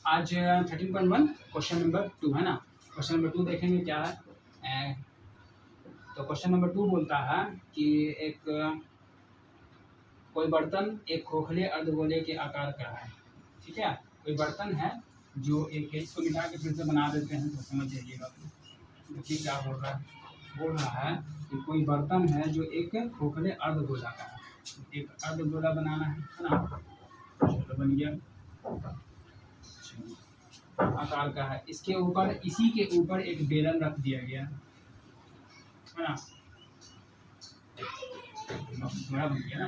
आज 13.1 question number 2 है ना। क्वेश्चन नंबर 2 देखेंगे क्या है। तो क्वेश्चन नंबर 2 बोलता है कि एक कोई बर्तन एक खोखले अर्धगोले के आकार का है। ठीक है, कोई बर्तन है जो एक, इसको मिटा के फिर से बना देते हैं तो समझ जाइएगा। देखिए क्या बोल रहा है कि कोई बर्तन है जो एक खोखले अर्धगोला का है। एक अर्धगोला बनाना है ना। चलो बन गया, आकार का है। इसके ऊपर, इसी के ऊपर एक बेलन रख दिया गया है ना। बड़ा बन गया ना।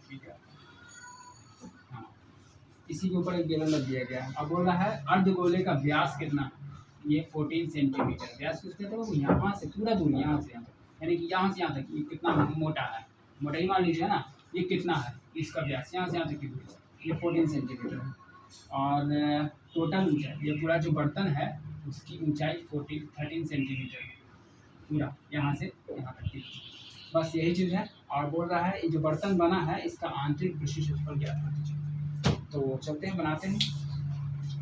ठीक है, हाँ, इसी के ऊपर एक बेलन रख दिया गया है। अब बोल रहा है अर्धगोले का व्यास कितना है। ये 14 सेंटीमीटर व्यास किसके थे। वो यहाँ से पूरा दूर, यहाँ से यहाँ तक, यानी कि यहाँ से यहाँ तक ये कितना मोटा है। मोटा ही मान लीजिए ना। ये कितना है इसका व्यास, यहाँ से यहाँ तक की दूरी, ये 14 सेंटीमीटर है। और टोटल ऊंचाई, ये पूरा जो बर्तन है उसकी ऊंचाई 13 सेंटीमीटर पूरा, यहाँ से यहाँ तक की। बस यही चीज़ है। और बोल रहा है ये जो बर्तन बना है इसका आंतरिक विशिष्ट क्षेत्रफल ज्ञात कर दीजिए। तो चलते हैं बनाते हैं।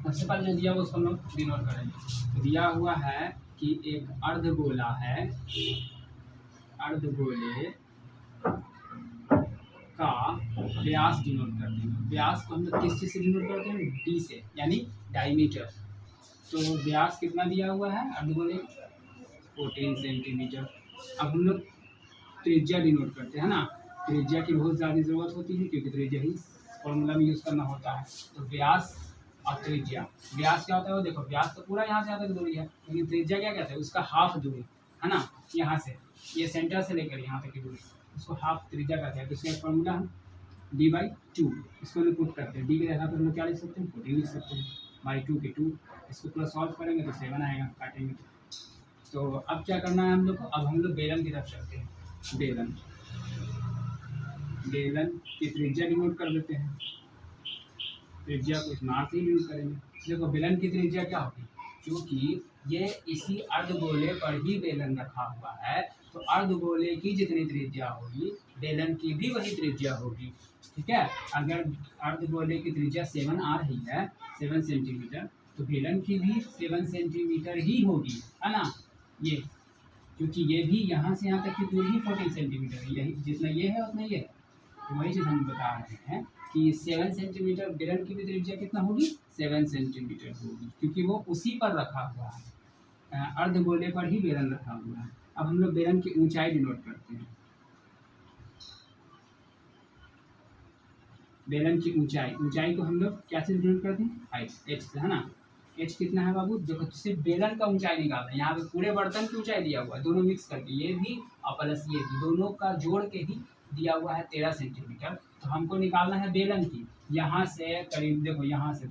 सबसे पहले जो दिया हुआ उसको हम लोग डिनोट करेंगे। तो दिया हुआ है कि एक अर्धगोला है, अर्धगोले का व्यास डिनोट करते हैं। व्यास को हम लोग किस चीज़ से डिनोट करते हैं, डी से, यानी डायमीटर। तो व्यास कितना दिया हुआ है अर्धगोले, 14 सेंटीमीटर। अब हम लोग त्रिज्या डिनोट करते हैं ना। त्रिज्या की बहुत ज़्यादा ज़रूरत होती है क्योंकि त्रिज्या ही फॉर्मूला में यूज़ करना होता है। तो व्यास और त्रिज्या, व्यास क्या होता है वो देखो, व्यास तो पूरा यहाँ से यहाँ तक दूरी है, लेकिन त्रिज्या क्या कहते हैं, उसका हाफ दूरी है ना। यहाँ से, ये सेंटर से लेकर यहाँ तक की दूरी, उसको हाफ त्रिज्या कहते हैं। तो इसका एक फॉर्मूला है d/2। इसको हम पुट करते हैं, डी की जगह पर हम लोग क्या लिख सकते हैं, 14 लिख सकते हैं। बाई 2 के 2, इसको पूरा सॉल्व करेंगे तो 7 आएगा काटेंगे। तो अब क्या करना है हम लोग को, अब हम लोग बेलन की तरफ चलते हैं। बेलन की त्रिज्या डिनोट कर देते हैं। त्रिज्या को स्मार से ही यूज करेंगे। देखो बेलन की त्रिज्या क्या होगी, क्योंकि ये इसी अर्धगोले पर ही बेलन रखा हुआ है, तो अर्धगोले की जितनी त्रिज्या होगी बेलन की भी वही त्रिज्या होगी। ठीक है, अगर अर्धगोले की त्रिज्या 7 आ रही है, 7 सेंटीमीटर, तो बेलन की भी 7 सेंटीमीटर ही होगी, है ना। ये क्योंकि ये भी यहाँ से यहाँ तक की दूरी ही 14 सेंटीमीटर है, यही जितना ये है उतना ये है। तो वही चीज़ हम बता रहे हैं कि 7 सेंटीमीटर बेलन की भी त्रिज्या कितना होगी, 7 सेंटीमीटर होगी, क्योंकि वो उसी पर रखा हुआ है, अर्धगोले पर ही बेलन रखा हुआ है। अब हम लोग बेलन की ऊंचाई डिनोट करते हैं। बेलन की ऊंचाई को हम लोग क्या से डिनोट करते हैं, हाइट, एच से, है ना। एच कितना है बाबू, देखो सिर्फ बेलन का ऊंचाई निकालना है। यहाँ पे पूरे बर्तन की ऊंचाई दिया हुआ है, दोनों मिक्स करके, ये भी और प्लस ये भी, दोनों का जोड़ के ही दिया हुआ है 13 सेंटीमीटर। तो हमको निकालना है बेलन की, यहाँ से करीब देखो, यहाँ से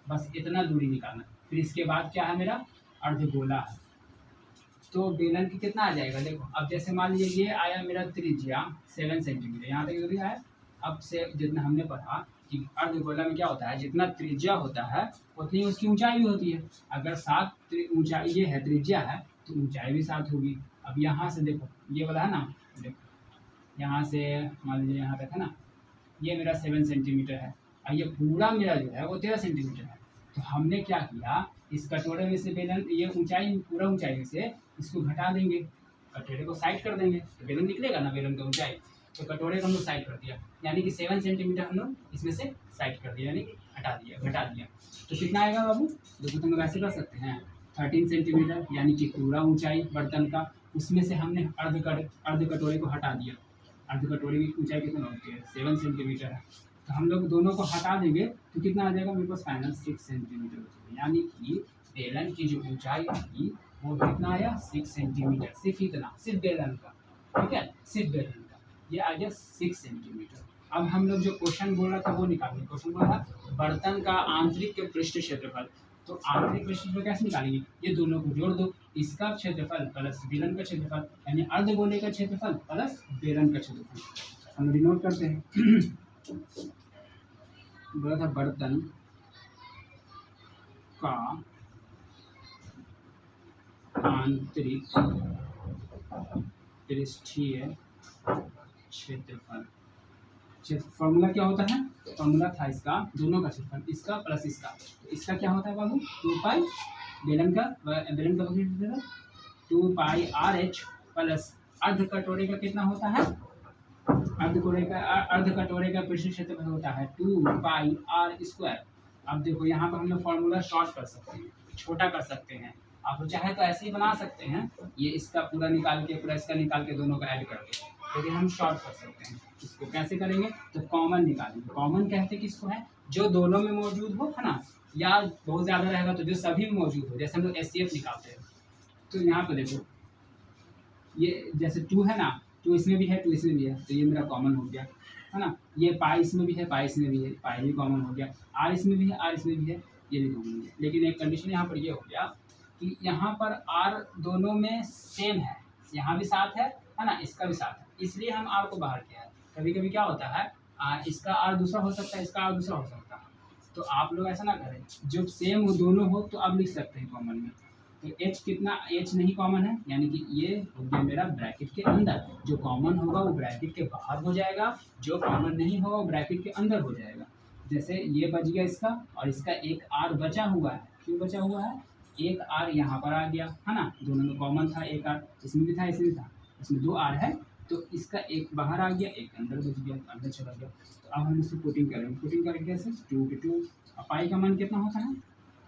बस इतना दूरी निकालना। फिर इसके बाद क्या है, मेरा अर्धगोला है। तो बेलन की कितना आ जाएगा, देखो अब जैसे मान लीजिए ये आया मेरा त्रिज्या 7 सेंटीमीटर, यहाँ तक दूरी आया। अब से जितना हमने पढ़ा कि अर्धगोला में क्या होता है, जितना त्रिज्या होता है उतनी उसकी ऊंचाई भी होती है। अगर 7 ऊंचाई ये है, त्रिज्या है, तो ऊंचाई भी 7 होगी। अब यहाँ से देखो ये वाला है ना, देखो यहाँ से मान लीजिए यहाँ तक है ना, ये मेरा 7 सेंटीमीटर है और ये पूरा मेरा जो है वो 13 सेंटीमीटर है। तो हमने क्या किया, इस कटोरे में से बेलन, ये ऊंचाई पूरा ऊंचाई में से इसको घटा देंगे, कटोरे को साइड कर देंगे, तो बेलन निकलेगा ना, बेलन का ऊंचाई। तो कटोरे को हम लोग साइड कर दिया, यानी कि 7 सेंटीमीटर हम लोग इसमें से साइड कर दिया, यानी कि हटा दिया, घटा दिया। तो कितना आएगा बाबू, देखो तुम लोग ऐसे कर सकते हैं, 13 सेंटीमीटर यानी कि पूरा ऊंचाई बर्तन का, उसमें से हमने अर्ध कटोरे को हटा दिया। अर्ध कटोरे की ऊंचाई कितना होती है, 7 सेंटीमीटर है। तो हम लोग दोनों को हटा देंगे तो कितना आ जाएगा, मेरे पास फाइनल 6 सेंटीमीटर बचेगा। यानी कि बेलन की जो ऊंचाई आएगी वो कितना आया, 6 सेंटीमीटर, सिर्फ इतना, सिर्फ बेलन का। ठीक है, सिर्फ बेलन का ये आ गया 6 सेंटीमीटर। अब हम लोग जो क्वेश्चन बोल रहा था वो निकालेंगे। क्वेश्चन बोल रहा था बर्तन का आंतरिक पृष्ठ क्षेत्रफल। तो आंतरिक पृष्ठ क्षेत्रफल कैसे निकालेंगे, ये दोनों को जोड़ दो, इसका क्षेत्रफल प्लस बेलन का क्षेत्रफल, यानी अर्धगोले का क्षेत्रफल प्लस बेलन का क्षेत्रफल। हम डिनोट करते हैं। बोला था बर्तन का आंतरिक पृष्ठीय क्षेत्रफल, फॉर्मूला क्या होता है, फॉर्मूला था इसका दोनों का क्षेत्रफल, इसका प्लस इसका, तो इसका क्या होता है बाबू 2 पाई बेलन का वक्र 2 पाई आर एच प्लस अर्ध कटोरे का कितना होता है, अर्ध कटोरे का पृष्ठ क्षेत्रफल होता है 2 पाई आर स्क्वायर। अब देखो यहाँ पर हम लोग फॉर्मूला शॉर्ट कर सकते हैं, छोटा कर सकते हैं, आप चाहे तो ऐसे ही बना सकते हैं, ये इसका पूरा निकाल के पूरा इसका निकाल के दोनों का ऐड करके, लेकिन हम शॉर्ट कर सकते हैं। इसको कैसे करेंगे, तो कॉमन निकालेंगे। कॉमन कहते हैं किसको है, जो दोनों में मौजूद हो, है ना, या बहुत ज़्यादा रहेगा तो जो सभी में मौजूद हो, जैसे हम लोग SCF निकालते हैं। तो यहाँ पर देखो ये जैसे 2 है ना, 2 इसमें भी है 2 इसमें भी है, तो ये मेरा कॉमन हो गया, है ना। ये पाई इसमें भी है पाई इसमें भी है, पाई भी कॉमन हो गया, आर इसमें भी है आर इसमें भी है, ये भी कॉमन हो गया। लेकिन एक कंडीशन यहाँ पर ये हो गया कि यहाँ पर आर दोनों में सेम है, यहाँ भी साथ है ना, इसका भी साथ है, इसलिए हम आर को बाहर किया है। कभी कभी क्या होता है इसका आर दूसरा हो सकता है, इसका आर दूसरा हो सकता है, तो आप लोग ऐसा ना करें, जब सेम हो दोनों हो तो आप लिख सकते हैं कॉमन में। तो एच कितना, एच नहीं कॉमन है, यानी कि ये हो गया मेरा ब्रैकेट के अंदर, जो कॉमन होगा वो ब्रैकेट के बाहर हो जाएगा, जो कॉमन नहीं होगा वो ब्रैकेट के अंदर हो जाएगा। जैसे ये बच गया इसका, और इसका एक आर बचा हुआ है, क्यों बचा हुआ है, एक आर यहाँ पर आ गया, है ना, दोनों में कॉमन था, एक आर इसमें भी था इसमें भी था, इसमें 2 आर है, तो इसका एक बाहर आ गया एक अंदर बच गया, अंदर चला गया। तो अब हम इसको पुटिंग करेंगे, पुटिंग करेंगे कैसे, 2 के 2, पाई का मान कितना होता है,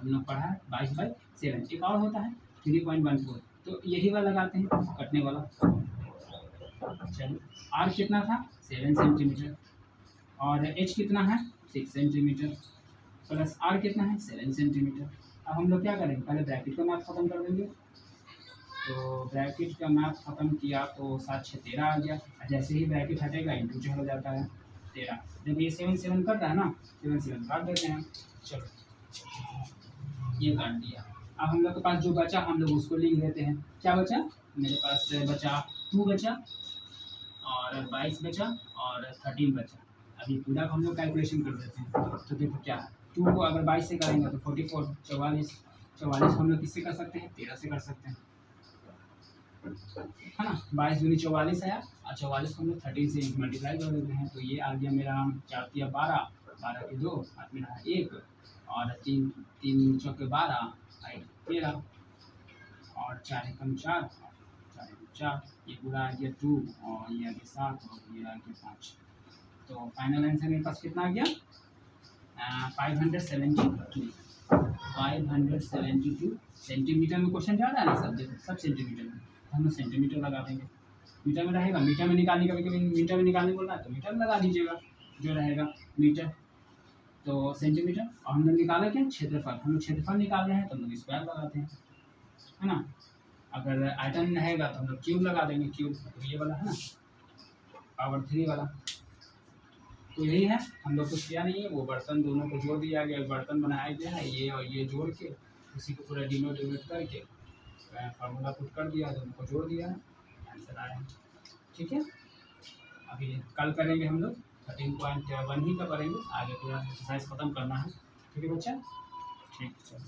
हम लोग पढ़ा है 22/7, एक और होता है 3.14, तो यही वाला लगाते हैं कटने वाला। चलो आर कितना था 7 सेंटीमीटर, और एच कितना है 6 सेंटीमीटर, प्लस आर कितना है 7 सेंटीमीटर। अब हम लोग क्या करेंगे, पहले ब्रैकेट का मैथ खत्म कर देंगे, तो ब्रैकेट का मैथ खत्म किया तो 7 6 13 आ गया, जैसे ही ब्रैकेट हटेगा इंटू हो जाता है 13। जब ये 7 7 कर रहा है ना, 7 7 काट देते हैं, चलो ये काट दिया। अब हम लोग के पास जो बचा हम लोग उसको लिख देते हैं, क्या बचा, मेरे पास बचा 2 बचा, और 22 बचा, और 13 बचा। अभी पूरा हम लोग कैलकुलेशन कर देते हैं, तो देखो क्या है, 2 को अगर 22 से करेंगे तो 44, 44 44 हम लोग किससे कर सकते हैं, 13 से कर सकते हैं, है ना। 22 दूनी 44 आया, और 44 को हम लोग 13 से मल्टीप्लाई कर देते हैं, तो ये आ गया मेरा 4 तिया 12, 12 के 2 हाथ में रहा 1, और 3 3 चौके 12 13, और 4 एकम 4, 4 एकम 4, ये पूरा आ गया 2, और ये आ गया 7, और ये आ गया 5। तो फाइनल आंसर मेरे पास कितना आ गया 572 सेंटीमीटर में। क्वेश्चन ज़्यादा है ना सब, देखो सब सेंटीमीटर में, हम लोग सेंटीमीटर लगा देंगे, मीटर में रहेगा, मीटर में निकालने का, कभी मीटर में निकालने बोल रहा है तो मीटर में लगा दीजिएगा, जो रहेगा मीटर, तो सेंटीमीटर। और हम लोग निकाला क्या, क्षेत्रफल, हम लोग क्षेत्रफल निकाल रहे हैं तो हम लोग स्क्वायर लगाते हैं, है ना। अगर आयतन रहेगा तो हम लोग क्यूब लगा देंगे, क्यूब तो ये वाला है ना, पावर 3 वाला। तो यही है, हम लोग कुछ किया नहीं है, वो बर्तन दोनों को जोड़ दिया गया, बर्तन बनाया गया है, ये और ये जोड़ के उसी को पूरा डिनोट करके फार्मूला पुट कर दिया, दोनों को जोड़ दिया, आंसर आया। ठीक है, अभी कल करेंगे हम लोग 13.1 ही का करेंगे, आगे पूरा एक्सरसाइज ख़त्म करना है। ठीक है बच्चा, ठीक है।